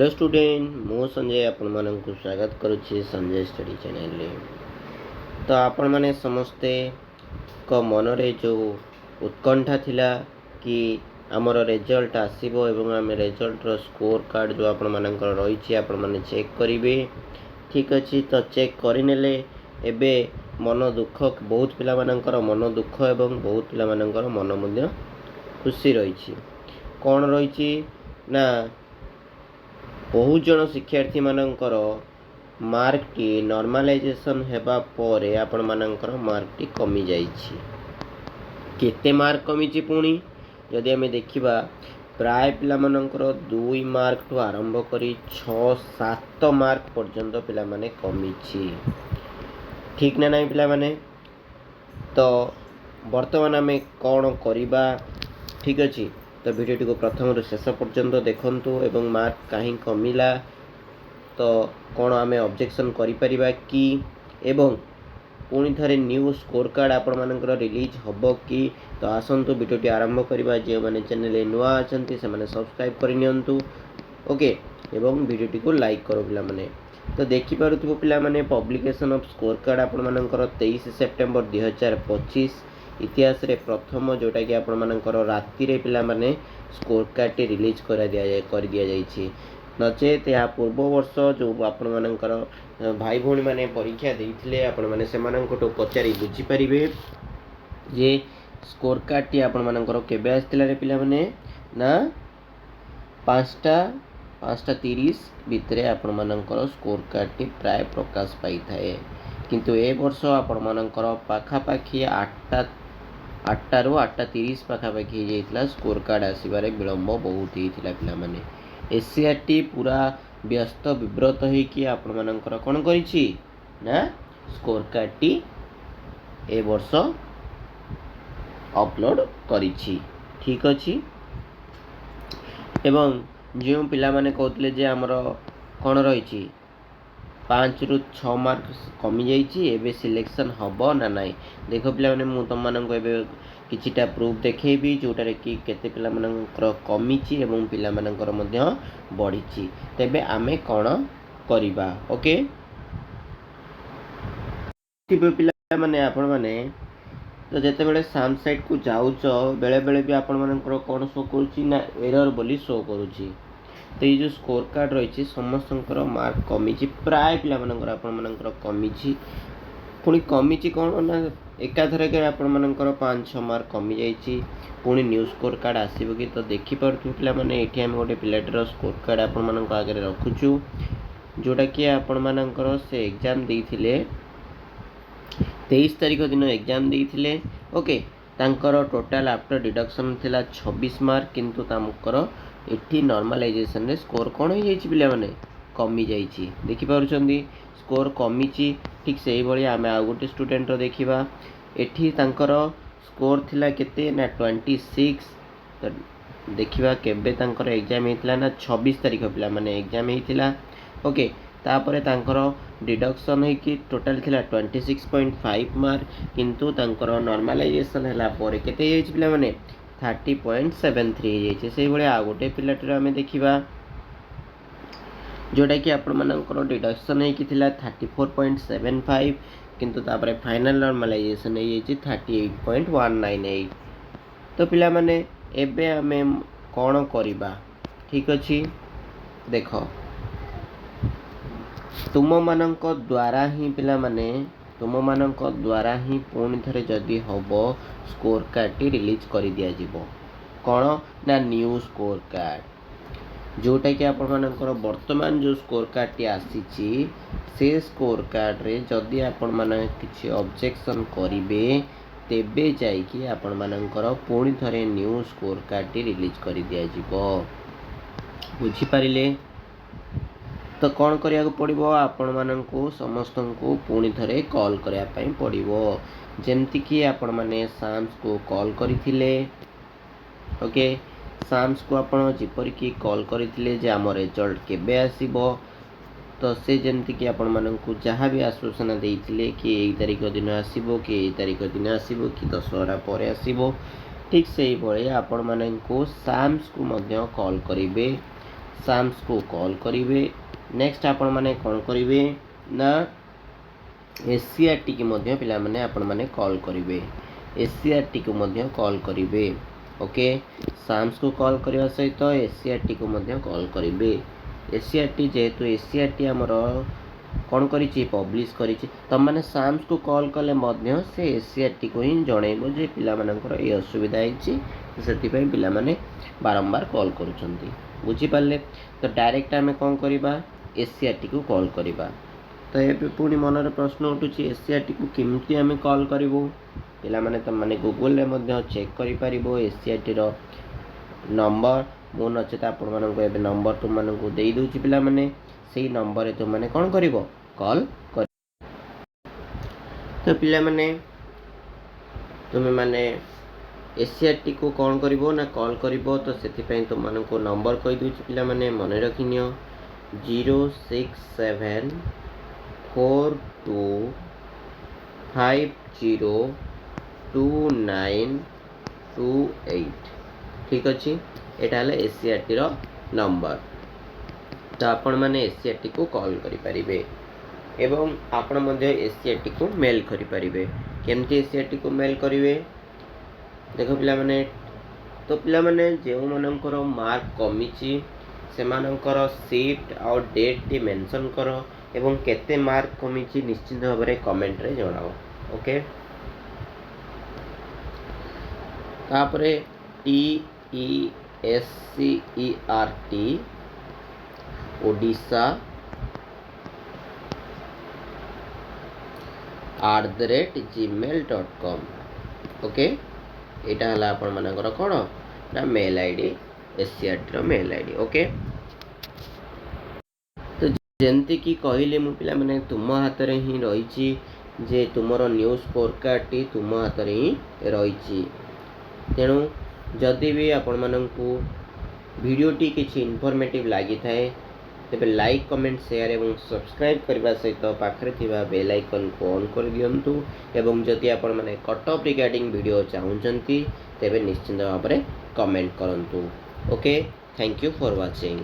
Hello student मु संजय आपण मानक स्वागत करुच्ची संजय स्टडी चैनल रे। तो आपण माने समस्ते को मनरे जो उत्कंठा थिला कि आमर रिजल्ट आसीबो एवं आम रिजल्ट रो स्कोर कार्ड जो आपण मानकर रही छी आपण माने चेक करिवे। ठीक अछि तो चेक करिनेले एबे मन दुख बहुत पिला मानकर मन दुख एवं बहुत पिला मानकर मन मध्ये खुशी रही छी। कोन रही छी ना बहुत जन शिक्षार्थी मानकर मार्क टी नॉर्मलाइजेशन हेबा परे आपण मानकर मार्क टी कमी जाइछि। केते मार्क कमी छि पुणी यदि हमें देखिबा प्राय पिला मानकर 2 मार्क टू आरंभ करी 6-7 मार्क पर्यंत पिला माने कमी छि। ठीक ना नहीं पिला माने? तो वर्तमान हमें कौन करिबा? ठीक अछि तो वीडियो को प्रथम शेष पर्यंत देखंतु एवं मार्क कहीं कमिला तो कौन आम ऑब्जेक्शन करिपरिबा कि एवं पुणी थरे न्यू स्कोर कार्ड आपण मानकर रिलीज हबो कि। तो आसंतु वीडियोटी आरंभ करबा। जे माने चैनल रे नुआ अछंती से माने सब्सक्राइब करि नियंतु ओके एवं वीडियोटी को लाइक करो पिला माने। तो देखि पारुथिबो पिला माने पब्लिकेशन ऑफ स्कोर कार्ड आपण मानकर 23 सेप्टेम्बर 2025 इतिहास रे प्रथम जोटा कि आपण मानकर राति रे पिला माने स्कोर कार्ड टी रिलीज कर दिया जाइछि। नचेत या पूर्व वर्ष जो आपण मानकर भाई भौणी माने परीक्षा देइथिले आपण माने सेमानंकटो पचारि बुझी परिबे जे स्कोर कार्ड टी आपण मानकर केबे आस्तिला रे पिला माने ना 5:30 भितरे आपण मानकर स्कोर कार्ड टी प्राय प्रकाश पाई थाए। किंतु ए वर्ष आपण मानकर पाखा पाखी 8 ରୁ 8:30 पाखा पाखी जाइथिला स्कोर कार्ड आसीबारे विलंब बहुत हिथिला पिला माने। एससीआरटी पूरा व्यस्त विव्रत है कि आपण मानकर कोन करिछि ना स्कोर कार्ड टी ए वर्ष अपलोड करिछि। ठीक अछि एवं जो पिला माने कहतले जे हमर कोन रहिछि 5 ରୁ 6 मार्क कमी जाइछि एबे सिलेक्शन हबो ना नाही। देखो पिला माने मु तम मानन एबे किछिटा प्रूफ देखेबी जोटा रे कि केते पिला मानकर कमी छि एवं पिला मानकर मध्य बढ़ी छि। तेबे आमे कोन करिबा ओके। तिबे पिला माने आपण माने तो जेते बेले साम साइड को जाउछ बेले बेले भी आपण मानकर कोन शो करूछि ना एरर बोली शो करूछि। तो ये जो स्कोर कार्ड रही समस्तंकर मार्क कमी प्राय पिला मानकर आपण मानकर कमी पुणी कमी कौन ना एकाथर के आपण मानकर 5-6 मार्क कमी जाइछि। पुणी न्यू स्कोर कार्ड आसीबो कि तो देखि पारथु पिला माने एठी हम गोटे पिलाटर स्कोर कार्ड आपण मानकर आगे रखुछु जोटा कि आपण मानकर से एग्जाम देइथिले 23 तारिख दिन एग्जाम देइथिले ओके। तांकर टोटल आफ्टर डिडक्शन थिला 26 मार्क किंतु तांकर एठी नॉर्मलाइजेशन रे स्कोर कोन हो जाइछि पिला माने कमी जाइछि। देखि पारुछंदी स्कोर कमी छि। ठीक सेही भली आमे आ गोटे स्टूडेंट रो देखिबा एठी तांकर स्कोर थिला केते ना 26। तो देखिबा केबे तांकर एग्जाम हेतिला ना 26 तारिख पिला माने एग्जाम हेतिला ओके। तापरे तांकर डिडक्शन है कि टोटल थिला 26.5 मार्क किंतु तांकर नॉर्मलाइजेशन हैला परे केते जाइछि पिला माने 30.73 जाइछि। सेही भली आ गोटे पिलाटर आमे देखिबा जोटा कि आपण मानकर डिडक्शन है कि थिला 34.75 किंतु तापरे फाइनल नॉर्मलाइजेशन है जाइछि 38.198। तो पिला माने एबे हमें कोन करिबा ठीक अछि। देखो तुम मानक द्वारा ही पिला माने तुम मानक द्वारा ही पुणी थरे जदि हबो स्कोर कार्ड टी रिलीज कर दिया जिवो कोन ना न्यू स्कोर कार्ड जोटा कि आपण मानकर वर्तमान जो स्कोर कार्ड टी आसीछि से स्कोर कार्ड रे जदि आपण माने किछि ऑब्जेक्शन करिवे तेबे जाई कि आपण मानकर पुणी थरे new score card T release कर दिया जिवो। बुझी पारिले? तो कौन करिया को पड़िबो आपण माननकु समस्त को पुणी थरे कॉल करिया पई पड़िबो। जेमति कि आपण माने साम्स को कॉल करिथिले ओके। साम्स को आपण जिपर कि कॉल करिथिले जे हमर रिजल्ट केबे आसीबो तो से जेमति कि आपण माननकु जहां भी आश्वासन देइथिले कि एई तारिख दिन आसीबो कि एई तारिख दिन आसीबो कि दशहरा परे आसीबो ठीक सेही भळे आपण माननकु साम्स को मध्य कॉल करिवे साम्स को कॉल करेंगे। नेक्स्ट आपण मैंने कौन करेंगे ना एससीआरटी की मध्य पिला माने आपण माने कॉल करेंगे। एससीआरटी को मध्य कॉल करेंगे। ओके साम्स को कॉल करने सहित एससीआरटी को मध्य कॉल करेंगे। एससीआरटी जेहेतु एससीआरटी आमर कौन करिछि पब्लिश करिछि तुम मैंने साम्स को कॉल कले मध्य से एससीआरटी को ही जणैबो जे पिला मानकर ए असुविधा होइछि सेति पई पिला माने बारंबार कॉल करूछंती। बुझी पाले तो डायरेक्ट आमे कौन करिबा एससीआरटी को कॉल करिबा। तो ये पुणी मनर प्रश्न उठुछि एससीआरटी को केमती आमे कॉल करिवो पिला माने तुम माने गूगल रे मध्य चेक करि परिबो एससीआरटी रो नंबर मो नचेत आपण मानक एबे नंबर तुम मानक देई दोछि पिला माने सेही नंबर रे तुम माने कोन करिवो कॉल कर। तो पिला माने तुम माने एससीआरटी को कौन करिवो ना कॉल करिवो तो सेति पई तुम मानक नंबर कहि दोछि पिला माने मने रखिनियो 06742502928 ठीक अच्छे एटा हला एससीआरटी रो नंबर। तो आपण माने एससीआरटी को कॉल करि परिबे एवं आपण मध्ये एससीआरटी को मेल करि परिबे। केमती एससीआरटी को मेल करिवे देखो पिला माने तो पिला माने जेउ मानकर मार्क कमिची से मानकर शिफ्ट और डेट टी मेंशन करो एवं केते मार्क कमिची निश्चित भाव में कमेंट रे जणाओ। ओके तापरे TESCERT ओडिशा @gmail.com ओके एटा हला आपण मानकर कोन ना मेल आईडी एससीआरटी रो मेल आईडी। ओके तो जेंति की कहले मु पिला माने तुम हाथ रे ही रहिछि जे तुमरो न्यूज़ फोरकास्ट टी तुम हाथ रे ही रहिछि तेणु जदि भी आपण माननकु वीडियो टी किछि इन्फॉर्मेटिव लागि थाए तेबे लाइक कमेंट शेयर एवं सब्सक्राइब करबा सहित पाखरे थिबा बेल आइकन को ऑन कर दियंतु एवं जदि आपण माने कट ऑफ रिगार्डिंग वीडियो चाहुचंती तेबे निश्चित भाव में कमेंट करंतु। Okay thank you for watching.